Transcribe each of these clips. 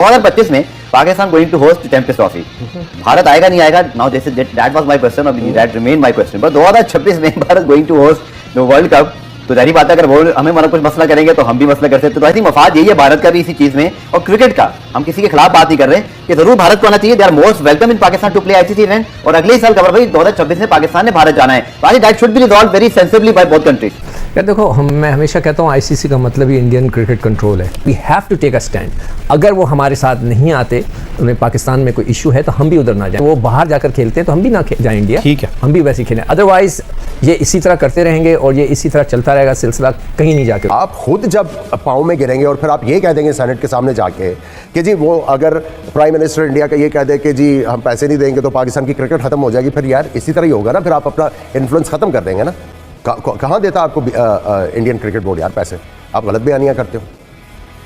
2025 में Pakistan going to host champions trophy. Bharat आएगा नहीं आएगा, now this that was my question और that remain my question. But 2026 में Bharat going to host the world cup, तो जारी बात है अगर वो हमें मतलब कुछ मसला करेंगे तो हम भी मसला कर सकते हैं। तो आई थिंक मफाद यही है भारत का भी इसी चीज में। और क्रिकेट का हम किसी के खिलाफ बात नहीं कर रहे कि जरूर भारत को आना चाहिए। They are most welcome in Pakistan to play ICC event. और अगले साल कवर भाई 2026 में पाकिस्तान ने भारत जाना है। I think that should be resolve very sensibly by both countries. यार देखो, मैं हमेशा कहता हूँ आईसीसी का मतलब ही इंडियन क्रिकेट कंट्रोल है। We have to take a stand. अगर वो हमारे साथ नहीं आते, उन्हें पाकिस्तान में कोई इशू है तो हम भी उधर ना जाएं। वो बाहर जाकर खेलते हैं तो हम भी ना जाएं इंडिया, ठीक है, हम भी वैसे खेलें। अदरवाइज ये इसी तरह करते रहेंगे और ये इसी तरह चलता रहेगा सिलसिला, कहीं नहीं जाके। आप खुद जब पाँव में गिरेंगे और फिर आप ये कह देंगे सेनेट के सामने जाके कि जी वो अगर प्राइम मिनिस्टर इंडिया का ये कह दे कि जी हम पैसे नहीं देंगे तो पाकिस्तान की क्रिकेट खत्म हो जाएगी, फिर यार इसी तरह ही होगा ना। फिर आप अपना इन्फ्लुएंस खत्म कर देंगे ना। कहाँ देता आपको इंडियन क्रिकेट बोर्ड यार पैसे? आप गलत बयानियाँ करते हो।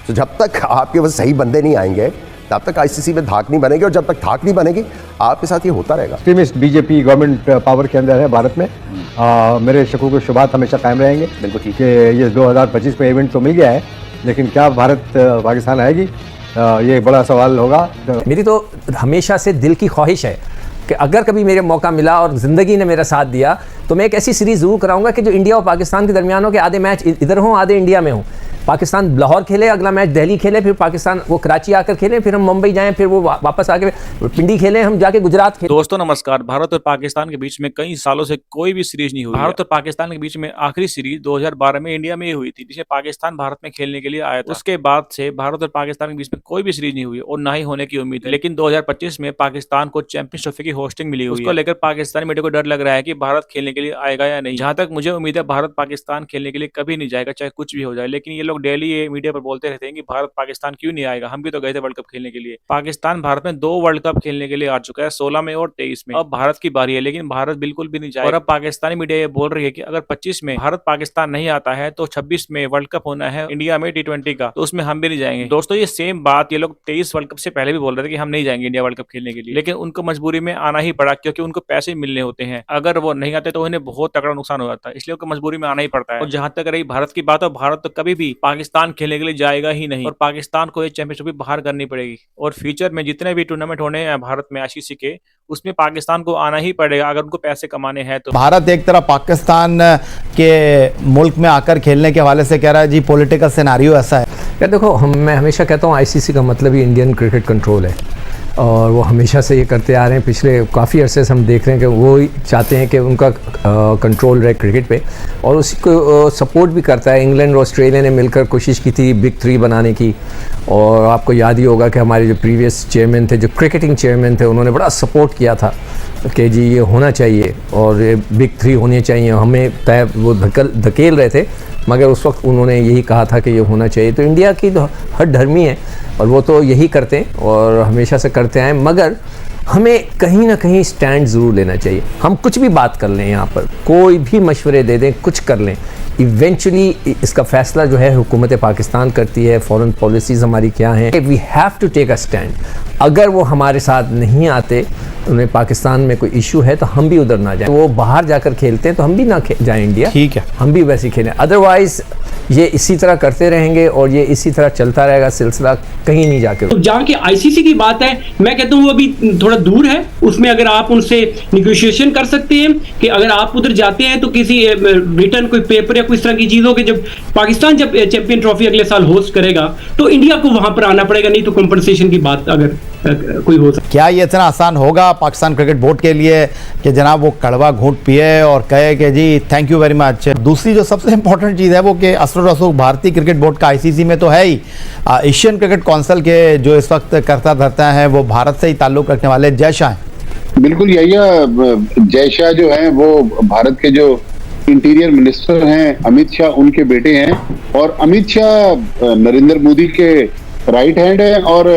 तो जब तक आपके वो सही बंदे नहीं आएंगे तब तक आईसीसी में धाक नहीं बनेगी, और जब तक धाक नहीं बनेगी आपके साथ ये होता रहेगा। एक्सट्रीमिस्ट बीजेपी गवर्नमेंट पावर के अंदर है भारत में। मेरे शकूक व शुबात हमेशा कायम रहेंगे। बिल्कुल ठीक कि ये 2025 में इवेंट तो मिल गया है, लेकिन क्या भारत पाकिस्तान आएगी, ये बड़ा सवाल होगा। मेरी तो हमेशा से दिल की ख्वाहिश है कि अगर कभी मेरे मौका मिला और ज़िंदगी ने मेरा साथ दिया तो मैं एक ऐसी सीरीज़ ज़रूर कराऊंगा कि जो इंडिया और पाकिस्तान के दरमियान हो, कि आधे मैच इधर हों आधे इंडिया में हों। पाकिस्तान लाहौर खेले, अगला मैच दिल्ली खेले, फिर पाकिस्तान वो कराची आकर खेलें, फिर हम मुंबई जाएं, फिर वो वापस आके पिंडी खेलें, हम जाके गुजरात खेलें। दोस्तों नमस्कार। भारत और पाकिस्तान के बीच में कई सालों से कोई भी सीरीज नहीं हुई। भारत और पाकिस्तान के बीच में आखिरी सीरीज 2012 में इंडिया में हुई थी, जिसमें पाकिस्तान भारत में खेलने के लिए आया था। उसके बाद से भारत और पाकिस्तान के बीच में कोई भी सीरीज नहीं हुई और ना ही होने की उम्मीद है। लेकिन 2025 में पाकिस्तान को चैंपियंस ट्रॉफी की होस्टिंग मिली हुई है। उसको लेकर पाकिस्तानी मीडिया को डर लग रहा है कि भारत खेलने के लिए आएगा या नहीं। जहां तक मुझे उम्मीद है भारत पाकिस्तान खेलने के लिए कभी नहीं जाएगा, चाहे कुछ भी हो जाए। लेकिन ये लोग डेली ये मीडिया पर बोलते रहते हैं कि भारत पाकिस्तान क्यों नहीं आएगा, हम भी तो गए थे वर्ल्ड कप खेलने के लिए। पाकिस्तान भारत में 2 वर्ल्ड कप खेलने के लिए आ चुका है, 16 में और 23 में। अब भारत की बारी है, लेकिन भारत बिल्कुल भी नहीं जाएगा। और अब पाकिस्तानी मीडिया ये बोल रही है कि अगर 25 में भारत पाकिस्तान नहीं आता है तो 26 में वर्ल्ड कप होना है इंडिया में T20 का, तो उसमें हम भी नहीं जाएंगे। दोस्तों ये सेम बात ये लोग 23 वर्ल्ड कप से पहले भी बोल रहे थे कि हम नहीं जाएंगे इंडिया वर्ल्ड कप खेलने के लिए, लेकिन उनको मजबूरी में आना ही पड़ा क्योंकि उनको पैसे मिलने होते हैं। अगर वो नहीं आते तो उन्हें बहुत तगड़ा नुकसान हो जाता है, इसलिए उनको मजबूरी में आना ही पड़ता है। और जहां तक रही भारत की बात, भारत तो कभी भी पाकिस्तान खेलने के लिए जाएगा ही नहीं और पाकिस्तान को ये चैंपियनशिप भी बाहर करनी पड़ेगी। और फ्यूचर में जितने भी टूर्नामेंट होने हैं भारत में आईसीसी के, उसमें पाकिस्तान को आना ही पड़ेगा अगर उनको पैसे कमाने हैं तो। भारत एक तरफ पाकिस्तान के मुल्क में आकर खेलने के हवाले से कह रहा है जी पॉलिटिकल सिनेरियो ऐसा है। यार देखो, मैं हमेशा कहता हूँ आईसीसी का मतलब ही इंडियन क्रिकेट कंट्रोल है और वो हमेशा से ये करते आ रहे हैं। पिछले काफ़ी अरसे से हम देख रहे हैं कि वो ही चाहते हैं कि उनका कंट्रोल रहे क्रिकेट पे, और उसी को सपोर्ट भी करता है। इंग्लैंड और ऑस्ट्रेलिया ने मिलकर कोशिश की थी बिग 3 बनाने की, और आपको याद ही होगा कि हमारे जो प्रीवियस चेयरमैन थे, जो क्रिकेटिंग चेयरमैन थे, उन्होंने बड़ा सपोर्ट किया था कि जी ये होना चाहिए और ये बिग 3 होनी चाहिए। हमें तय वो धकेल रहे थे, मगर उस वक्त उन्होंने यही कहा था कि ये होना चाहिए। तो इंडिया की तो हर धर्मी है और वो तो यही करते हैं और हमेशा से करते आए, मगर हमें कहीं ना कहीं स्टैंड ज़रूर लेना चाहिए। हम कुछ भी बात कर लें, यहाँ पर कोई भी मशवरे दे दें, कुछ कर लें, इवेंचुअली इसका फैसला जो है हुकूमत पाकिस्तान करती है। फॉरेन पॉलिसीज़ हमारी क्या हैं, we have to take a stand. अगर वो हमारे साथ नहीं आते, उन्हें पाकिस्तान में कोई इशू है तो हम भी उधर ना जाएं। वो बाहर जाकर खेलते हैं तो हम भी ना जाएं इंडिया, ठीक है, हम भी वैसे खेलें। अदरवाइज ये इसी तरह करते रहेंगे और ये इसी तरह चलता रहेगा सिलसिला, कहीं नहीं जाके। तो जहाँ की आईसीसी की बात है, मैं कहता हूँ वो अभी थोड़ा दूर है। उसमें अगर आप उनसे निगोशिएशन कर सकते हैं कि अगर आप उधर जाते हैं तो किसी रिटर्न कोई पेपर या कोई इस तरह की चीज हो कि जब पाकिस्तान जब चैंपियन ट्रॉफी अगले साल होस्ट करेगा तो इंडिया को वहां पर आना पड़ेगा, नहीं तो कंपनसेशन की बात अगर कोई हो सकता। क्या ये इतना आसान होगा पाकिस्तान क्रिकेट बोर्ड के लिए कि जनाब वो कड़वा घूंट पिए और कहे कि जी थैंक यू वेरी मच? दूसरी जो सबसे इंपॉर्टेंट चीज़ है वो कि असर रसूख भारतीय क्रिकेट बोर्ड का आईसीसी में तो है ही, एशियन क्रिकेट काउंसिल के जो इस वक्त करता धरता है वो भारत से ही ताल्लुक़ रखने वाले जय शाह हैं। बिल्कुल यही, जय शाह जो हैं वो भारत के जो इंटीरियर मिनिस्टर हैं, अमित शाह उनके बेटे हैं, और अमित शाह नरेंद्र मोदी के राइट हैंड है। और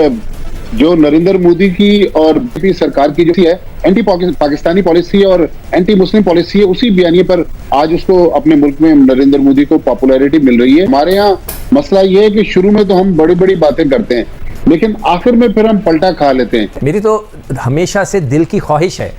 जो नरेंद्र मोदी की और बीजेपी सरकार की जो है एंटी पाकिस्तानी पॉलिसी और एंटी मुस्लिम पॉलिसी है, उसी बयानिए पर आज उसको अपने मुल्क में नरेंद्र मोदी को पॉपुलैरिटी मिल रही है। हमारे यहाँ मसला ये है कि शुरू में तो हम बड़ी बड़ी बातें करते हैं, लेकिन आखिर में फिर हम पलटा खा लेते हैं। मेरी तो हमेशा से दिल की ख्वाहिश है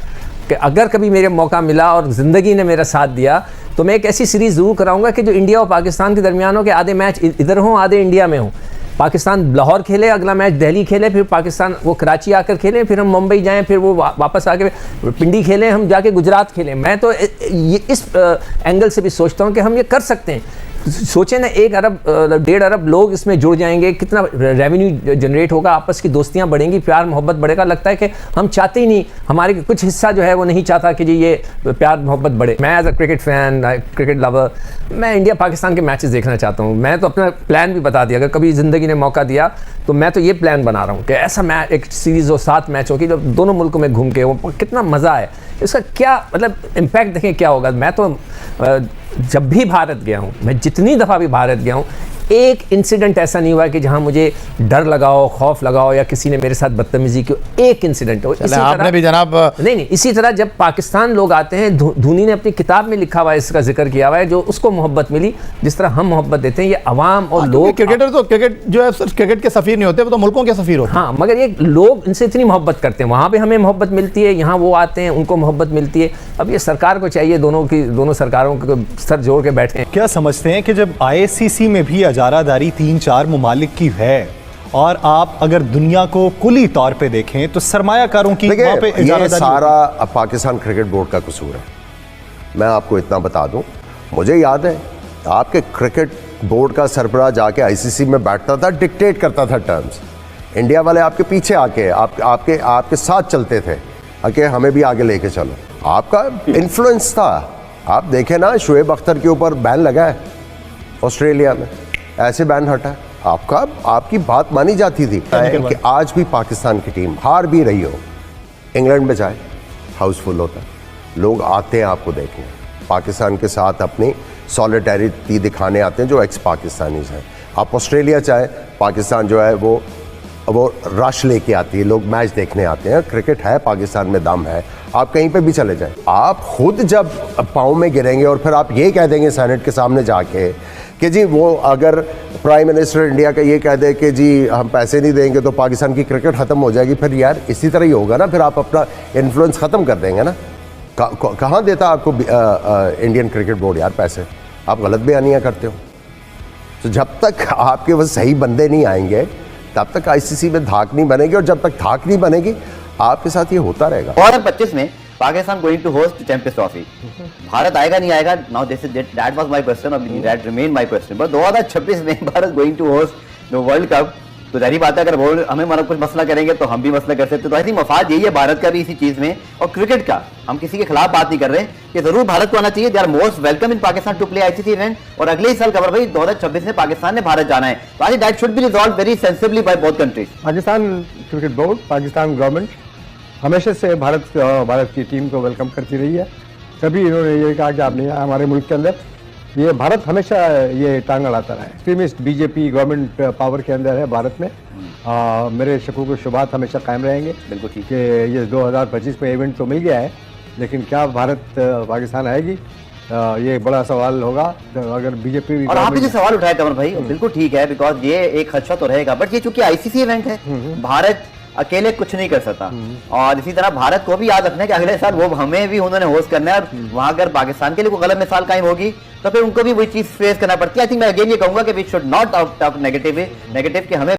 कि अगर कभी मेरे मौका मिला और ज़िंदगी ने मेरा साथ दिया तो मैं एक ऐसी सीरीज़ ज़रूर कराऊंगा कि जो इंडिया और पाकिस्तान के दरमियान हो, कि आधे मैच इधर हों आधे इंडिया में हों। पाकिस्तान लाहौर खेले, अगला मैच दिल्ली खेले, फिर पाकिस्तान वो कराची आकर खेले, फिर हम मुंबई जाएं, फिर वो वापस आके पिंडी खेलें, हम जाके गुजरात खेलें। मैं तो ये इस एंगल से भी सोचता हूँ कि हम ये कर सकते हैं। सोचें ना, 1 अरब 1.5 अरब लोग इसमें जुड़ जाएंगे, कितना रेवेन्यू जनरेट होगा, आपस की दोस्तियां बढ़ेंगी, प्यार मोहब्बत बढ़ेगा। लगता है कि हम चाहते ही नहीं, हमारे कुछ हिस्सा जो है वो नहीं चाहता कि जी ये प्यार मोहब्बत बढ़े। मैं as a cricket fan, cricket lover, मैं इंडिया पाकिस्तान के मैचेस देखना चाहता हूँ। मैं तो अपना प्लान भी बता दिया, अगर कभी ज़िंदगी ने मौका दिया तो मैं तो ये प्लान बना रहा हूँ कि ऐसा मैच, एक सीरीज़ हो 7 मैचों की, जो दोनों मुल्कों में घूम के वो कितना मज़ा है, इसका क्या मतलब इम्पैक्ट देखें क्या होगा। मैं तो जब भी भारत गया हूँ, मैं जितनी दफ़ा भी भारत गया हूँ, एक इंसिडेंट ऐसा नहीं हुआ कि जहां मुझे डर लगाओ, खौफ लगाओ या किसी ने मेरे साथ बदतमीजी की। एक इंसिडेंट हो। इसी आपने भी जनाब नहीं, इसी तरह जब पाकिस्तान लोग आते हैं, धोनी ने अपनी किताब में लिखा हुआ है, इसका जिक्र किया हुआ है, जो उसको मोहब्बत मिली, जिस तरह हम मोहब्बत देते हैं, ये अवाम और लोग। क्रिकेटर तो क्रिकेट जो है क्रिकेट के सफीर नहीं होते, वो तो मुल्कों के सफीर होते हैं। हाँ, मगर ये लोग इनसे इतनी मोहब्बत करते हैं, वहाँ पे हमें मोहब्बत मिलती है, यहाँ वो आते हैं उनको मोहब्बत मिलती है। अब ये सरकार को चाहिए, दोनों सरकारों को सर जोड़ के बैठे। क्या समझते हैं कि जब ICC में भी अजारादारी 3-4 ममालिक की है, और आप अगर दुनिया को कुली तौर पे देखें तो सरमायाकारों की वहाँ पे ये सारा पाकिस्तान क्रिकेट बोर्ड का कसूर है। मैं आपको इतना बता दूं, मुझे याद है आपके क्रिकेट बोर्ड का सरबराह जाके ICC में बैठता था, डिक्टेट करता था टर्म्स। इंडिया वाले आपके पीछे आके आपके साथ चलते थे, आके हमें भी आगे लेके चलो। आपका इन्फ्लुएंस था। आप देखें ना, शुएब अख्तर के ऊपर बैन लगा है ऑस्ट्रेलिया में, ऐसे बैन हटा है। आपकी बात मानी जाती थी कि आज भी पाकिस्तान की टीम हार भी रही हो, इंग्लैंड में जाए हाउसफुल होता है, लोग आते हैं आपको देखने, पाकिस्तान के साथ अपनी सॉलिडेरिटी दिखाने आते हैं जो एक्स पाकिस्तानीज हैं। आप ऑस्ट्रेलिया चाहे, पाकिस्तान जो है वो रश लेके आती है, लोग मैच देखने आते हैं। क्रिकेट है, पाकिस्तान में दम है, आप कहीं पे भी चले जाएं। आप खुद जब पाँव में गिरेंगे और फिर आप ये कह देंगे सेनेट के सामने जाके कि जी वो अगर प्राइम मिनिस्टर इंडिया का ये कह दे कि जी हम पैसे नहीं देंगे तो पाकिस्तान की क्रिकेट ख़त्म हो जाएगी, फिर यार इसी तरह ही होगा ना, फिर आप अपना इन्फ्लुएंस ख़त्म कर देंगे ना। कहाँ देता आपको इंडियन क्रिकेट बोर्ड यार पैसे? आप गलत बयानियाँ करते हो। तो जब तक आपके वो सही बंदे नहीं आएंगे तब तक ICC में धाक नहीं बनेगी, और जब तक धाक नहीं बनेगी आपके साथ ये होता रहेगा। 2025 में Pakistan going to host champions trophy. Bharat आएगा नहीं आएगा, now this is that was my question, और that remain my question. But 2026 में Bharat going to host the world cup, तो जाहिर बात है अगर वो हमें मतलब कुछ मसला करेंगे तो हम भी मसला कर सकते हैं। तो आई थिंक मफाद यही है भारत का भी इसी चीज में, और क्रिकेट का। हम किसी के खिलाफ बात नहीं कर रहे कि जरूर भारत को आना चाहिए, they are most welcome in Pakistan to play ICC event. और अगले ही साल कवर भाई 2026 में पाकिस्तान ने भारत जाना है, तो आई think that should be resolve very sensibly by both countries. Pakistan cricket board, Pakistan government हमेशा से भारत की टीम को वेलकम करती रही है। कभी इन्होंने ये कहा कि आप नहीं, हमारे मुल्क के अंदर ये भारत हमेशा ये टांग अड़ाता रहा है। एक्सट्रीमिस्ट BJP गवर्नमेंट पावर के अंदर है भारत में। मेरे शकूक शुबात हमेशा कायम रहेंगे। बिल्कुल ठीक कि ये 2025 में इवेंट तो मिल गया है, लेकिन क्या भारत पाकिस्तान आएगी, ये बड़ा सवाल होगा अगर बीजेपी। और आपने जो सवाल उठाया कमर भाई, बिल्कुल ठीक है, बिकॉज ये एक खदशा तो रहेगा, बट ये चूंकि ICC इवेंट है, भारत अकेले कुछ नहीं कर सकता। और इसी तरह भारत को भी याद रखना है कि अगले साल वो हमें भी उन्होंने होस्ट करना है, और वहां अगर पाकिस्तान के लिए कोई गलत मिसाल कायम होगी तो फिर उनको भी वही चीज फेस करना पड़ती है। आई थिंक मैं अगेन ये कहूंगा कि we should not talk negative कि हमें